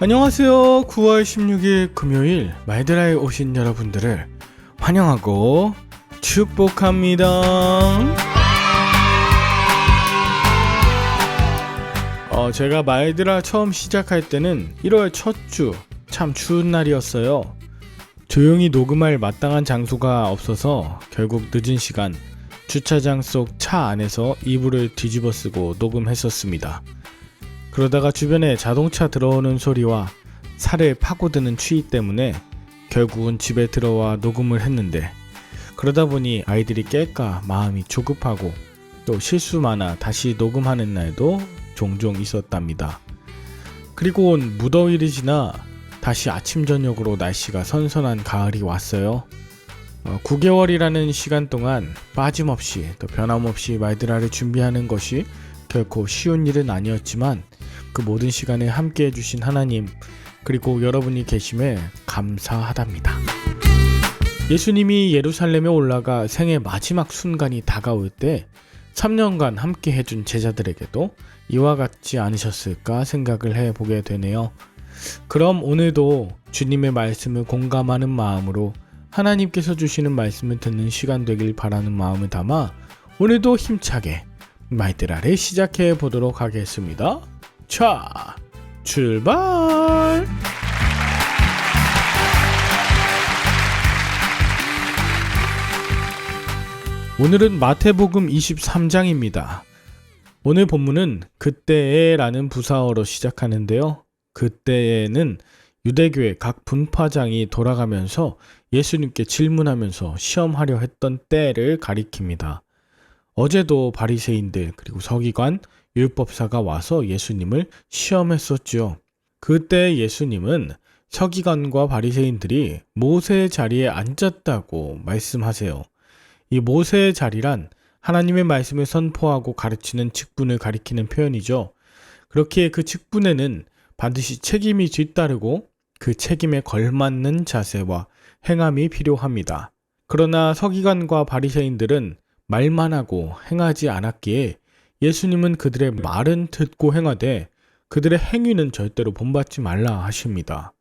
안녕하세요. 9월 16일 금요일 말드라에 오신 여러분들을 환영하고 축복합니다. 제가 말드라 처음 시작할 때는 1월 첫 주 참 추운 날이었어요. 조용히 녹음할 마땅한 장소가 없어서 결국 늦은 시간 주차장 속 차 안에서 이불을 뒤집어 쓰고 녹음했었습니다. 그러다가 주변에 자동차 들어오는 소리와 살을 파고드는 추위 때문에 결국은 집에 들어와 녹음을 했는데, 그러다 보니 아이들이 깰까 마음이 조급하고 또 실수 많아 다시 녹음하는 날도 종종 있었답니다. 그리고 온 무더위를 지나 다시 아침 저녁으로 날씨가 선선한 가을이 왔어요. 9개월이라는 시간 동안 빠짐없이 또 변함없이 말드라를 준비하는 것이 결코 쉬운 일은 아니었지만 그 모든 시간에 함께 해주신 하나님, 그리고 여러분이 계심에 감사하답니다. 예수님이 예루살렘에 올라가 생의 마지막 순간이 다가올 때 3년간 함께 해준 제자들에게도 이와 같지 않으셨을까 생각을 해보게 되네요. 그럼 오늘도 주님의 말씀을 공감하는 마음으로 하나님께서 주시는 말씀을 듣는 시간 되길 바라는 마음을 담아 오늘도 힘차게 말드라를 시작해 보도록 하겠습니다. 자, 출발! 오늘은 마태복음 23장입니다. 오늘 본문은 그때에라는 부사어로 시작하는데요. 그때에는 유대교의 각 분파장이 돌아가면서 예수님께 질문하면서 시험하려 했던 때를 가리킵니다. 어제도 바리새인들 그리고 서기관, 율법사가 와서 예수님을 시험했었죠. 그때 예수님은 서기관과 바리새인들이 모세의 자리에 앉았다고 말씀하세요. 이 모세의 자리란 하나님의 말씀을 선포하고 가르치는 직분을 가리키는 표현이죠. 그렇기에 그 직분에는 반드시 책임이 뒤따르고 그 책임에 걸맞는 자세와 행함이 필요합니다. 그러나 서기관과 바리새인들은 말만 하고 행하지 않았기에 예수님은 그들의 말은 듣고 행하되 그들의 행위는 절대로 본받지 말라 하십니다.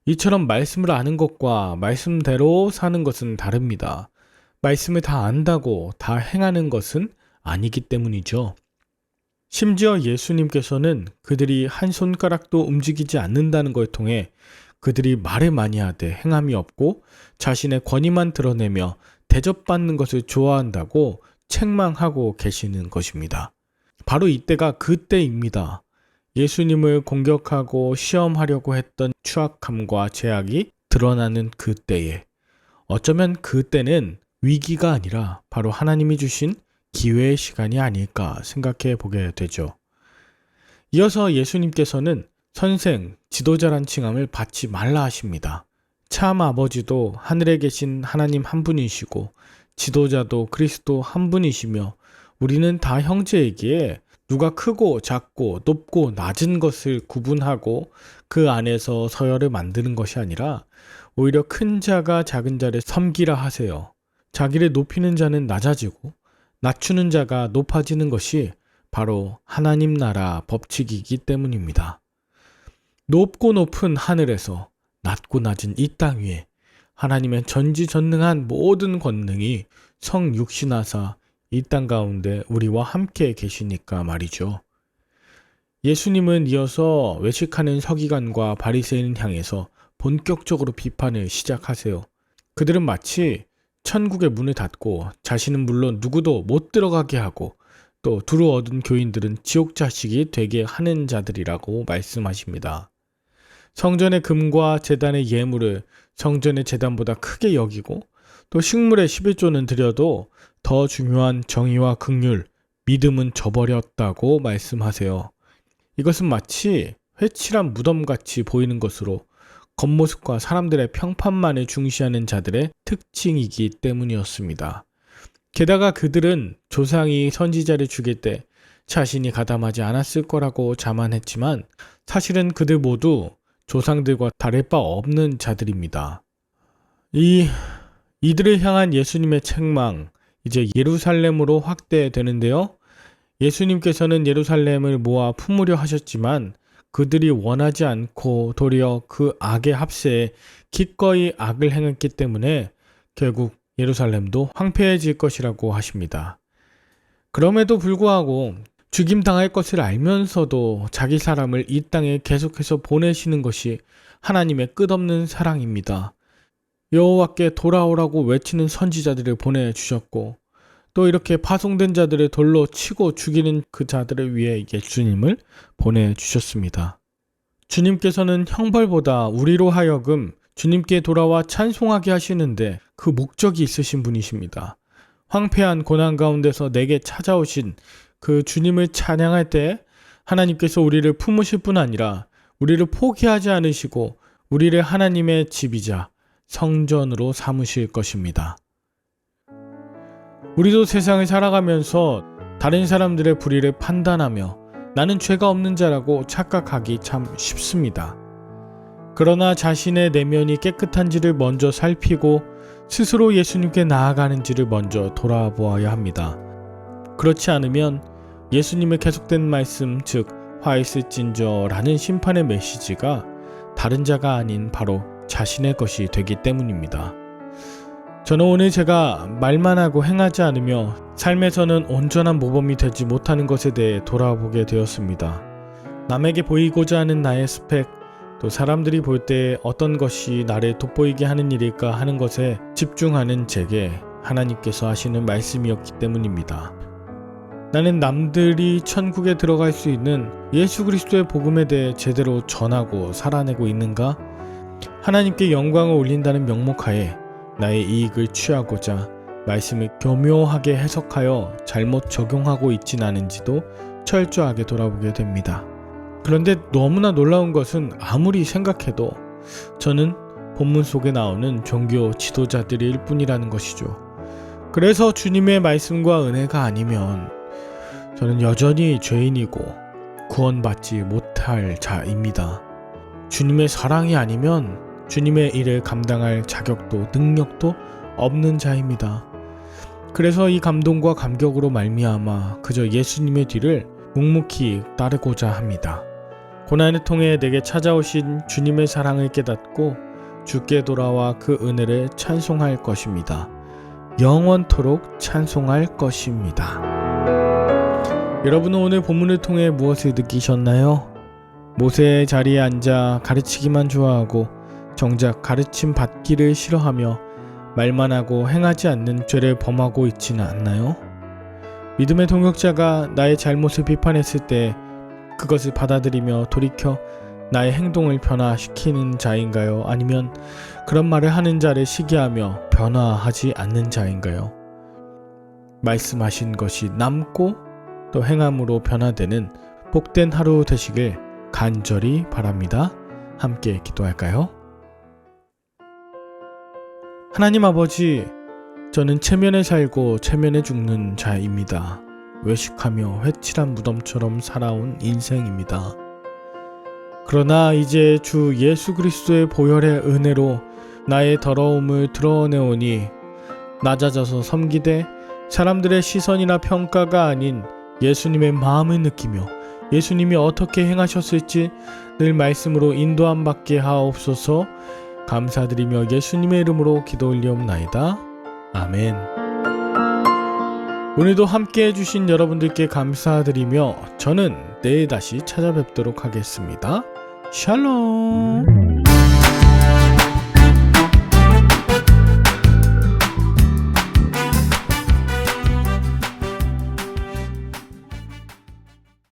이처럼 말씀을 아는 것과 말씀대로 사는 것은 다릅니다. 말씀을 다 안다고 다 행하는 것은 아니기 때문이죠. 심지어 예수님께서는 그들이 한 손가락도 움직이지 않는다는 걸 통해 그들이 말을 많이 하되 행함이 없고 자신의 권위만 드러내며 대접받는 것을 좋아한다고 책망하고 계시는 것입니다. 바로 이때가 그때입니다. 예수님을 공격하고 시험하려고 했던 추악함과 죄악이 드러나는 그때에, 어쩌면 그때는 위기가 아니라 바로 하나님이 주신 기회의 시간이 아닐까 생각해 보게 되죠. 이어서 예수님께서는 선생, 지도자란 칭함을 받지 말라 하십니다. 참 아버지도 하늘에 계신 하나님 한 분이시고 지도자도 그리스도 한 분이시며 우리는 다 형제이기에 누가 크고 작고 높고 낮은 것을 구분하고 그 안에서 서열을 만드는 것이 아니라 오히려 큰 자가 작은 자를 섬기라 하세요. 자기를 높이는 자는 낮아지고 낮추는 자가 높아지는 것이 바로 하나님 나라 법칙이기 때문입니다. 높고 높은 하늘에서 낮고 낮은 이 땅 위에 하나님의 전지전능한 모든 권능이 성육신하사 이 땅 가운데 우리와 함께 계시니까 말이죠. 예수님은 이어서 외식하는 서기관과 바리새인 향해서 본격적으로 비판을 시작하세요. 그들은 마치 천국의 문을 닫고 자신은 물론 누구도 못 들어가게 하고 또 두루 얻은 교인들은 지옥 자식이 되게 하는 자들이라고 말씀하십니다. 성전의 금과 제단의 예물을 성전의 제단보다 크게 여기고 또 식물의 11조는 드려도 더 중요한 정의와 긍휼, 믿음은 저버렸다고 말씀하세요. 이것은 마치 회칠한 무덤같이 보이는 것으로 겉모습과 사람들의 평판만을 중시하는 자들의 특징이기 때문이었습니다. 게다가 그들은 조상이 선지자를 죽일 때 자신이 가담하지 않았을 거라고 자만했지만 사실은 그들 모두 조상들과 다를 바 없는 자들입니다. 이들을 향한 예수님의 책망, 이제 예루살렘으로 확대되는데요. 예수님께서는 예루살렘을 모아 품으려 하셨지만 그들이 원하지 않고 도리어 그 악의 합세에 기꺼이 악을 행했기 때문에 결국 예루살렘도 황폐해질 것이라고 하십니다. 그럼에도 불구하고 죽임당할 것을 알면서도 자기 사람을 이 땅에 계속해서 보내시는 것이 하나님의 끝없는 사랑입니다. 여호와께 돌아오라고 외치는 선지자들을 보내주셨고 또 이렇게 파송된 자들을 돌로 치고 죽이는 그 자들을 위해 예수님을 보내주셨습니다. 주님께서는 형벌보다 우리로 하여금 주님께 돌아와 찬송하게 하시는데 그 목적이 있으신 분이십니다. 황폐한 고난 가운데서 내게 찾아오신 그 주님을 찬양할 때 하나님께서 우리를 품으실 뿐 아니라 우리를 포기하지 않으시고 우리를 하나님의 집이자 성전으로 삼으실 것입니다. 우리도 세상을 살아가면서 다른 사람들의 불의를 판단하며 나는 죄가 없는 자라고 착각하기 참 쉽습니다. 그러나 자신의 내면이 깨끗한지를 먼저 살피고 스스로 예수님께 나아가는지를 먼저 돌아보아야 합니다. 그렇지 않으면 예수님의 계속된 말씀, 즉 화있을진저라는 심판의 메시지가 다른 자가 아닌 바로 자신의 것이 되기 때문입니다. 저는 오늘 제가 말만 하고 행하지 않으며 삶에서는 온전한 모범이 되지 못하는 것에 대해 돌아보게 되었습니다. 남에게 보이고자 하는 나의 스펙, 또 사람들이 볼 때 어떤 것이 나를 돋보이게 하는 일일까 하는 것에 집중하는 제게 하나님께서 하시는 말씀이었기 때문입니다. 나는 남들이 천국에 들어갈 수 있는 예수 그리스도의 복음에 대해 제대로 전하고 살아내고 있는가? 하나님께 영광을 올린다는 명목하에 나의 이익을 취하고자 말씀을 교묘하게 해석하여 잘못 적용하고 있진 않은지도 철저하게 돌아보게 됩니다. 그런데 너무나 놀라운 것은 아무리 생각해도 저는 본문 속에 나오는 종교 지도자들일 뿐이라는 것이죠. 그래서 주님의 말씀과 은혜가 아니면 저는 여전히 죄인이고 구원받지 못할 자입니다. 주님의 사랑이 아니면 주님의 일을 감당할 자격도 능력도 없는 자입니다. 그래서 이 감동과 감격으로 말미암아 그저 예수님의 뒤를 묵묵히 따르고자 합니다. 고난을 통해 내게 찾아오신 주님의 사랑을 깨닫고 주께 돌아와 그 은혜를 찬송할 것입니다. 영원토록 찬송할 것입니다. 여러분은 오늘 본문을 통해 무엇을 느끼셨나요? 모세의 자리에 앉아 가르치기만 좋아하고 정작 가르침 받기를 싫어하며 말만 하고 행하지 않는 죄를 범하고 있지는 않나요? 믿음의 동역자가 나의 잘못을 비판했을 때 그것을 받아들이며 돌이켜 나의 행동을 변화시키는 자인가요? 아니면 그런 말을 하는 자를 시기하며 변화하지 않는 자인가요? 말씀하신 것이 남고 또 행함으로 변화되는 복된 하루 되시길 간절히 바랍니다. 함께 기도할까요? 하나님 아버지, 저는 체면에 살고 체면에 죽는 자입니다. 외식하며 회칠한 무덤처럼 살아온 인생입니다. 그러나 이제 주 예수 그리스도의 보혈의 은혜로 나의 더러움을 드러내오니 낮아져서 섬기되 사람들의 시선이나 평가가 아닌 예수님의 마음을 느끼며 예수님이 어떻게 행하셨을지 늘 말씀으로 인도함 받게 하옵소서. 감사드리며 예수님의 이름으로 기도 올리옵나이다. 아멘. 오늘도 함께 해주신 여러분들께 감사드리며 저는 내일 다시 찾아뵙도록 하겠습니다. 샬롬.